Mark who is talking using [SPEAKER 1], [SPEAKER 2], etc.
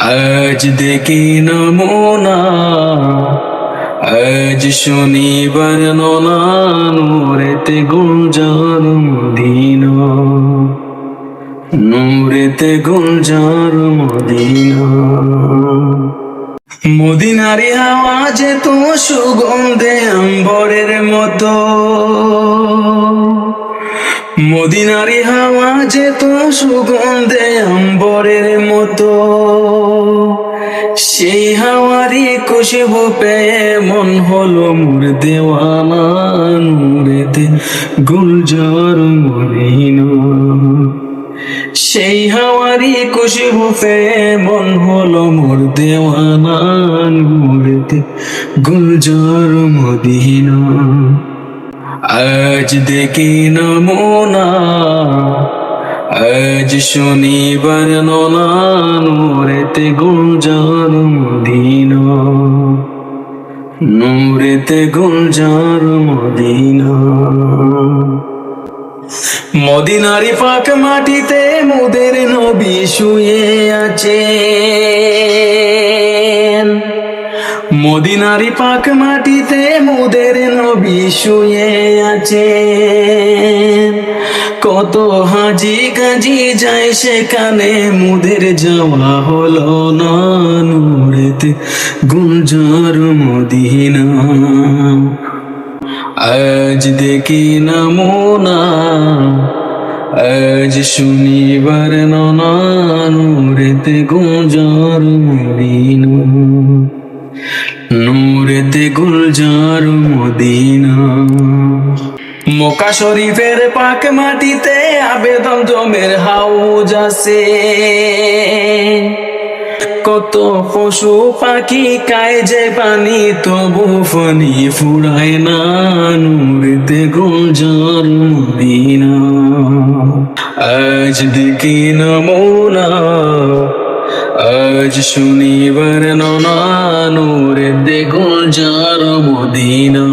[SPEAKER 1] আজ দেখি নমুনা, আজ শনিবার ননা, নূরেতে গুলজার মদিনা, নূরেতে গুলজার মদিনা। মদিনারি হাওয়া যে তো সুগন্ধে আম্বরের মতো, মদিনারি হাওয়া যে তো সুগন্ধে আম্বরের মতো, সেই হাওয়ারি খুশবু পেয়ে মন হলো মোর দেওয়ানা, নূরেতে গুলজার মদিনা। সেই হাওয়ারি খুশবু পেয়ে মন হলো মোর দেওয়ানা, নূরেতে গুলজার মদিনা। আজ দেখি নমুনা, আজ শনিবার ননা, নূরেতে গুলজার মদিনা, নূরেতে গুলজার মদিনা। মদিনারি পাক মাটিতে মোদের নবী শুয়ে আছেন, মদিনারি পাক মাটিতে মোদের নবী শুয়ে আছেন। কত হাজি গাজি যায় সেখানে, মোদের যাওয়া হলো না, নূরেতে গুলজার মদিনা। আজ দেখি নমুনা, আজ শনিবার ননা, নূরেতে গুলজার মদিনা, নূরেতে গুলজার মদিনা। মক্কা শরীফের পাক মাটিতে আবেদন জমের হাউজ আছে, কত পশু পাখি খায় যে পানি, তবু পানি ফুরায় না, নূরেতে গুলজার মদিনা। আজ দেখি নমুনা, আজ শনিবার ননা, নূরেতে গুলজার মদিনা,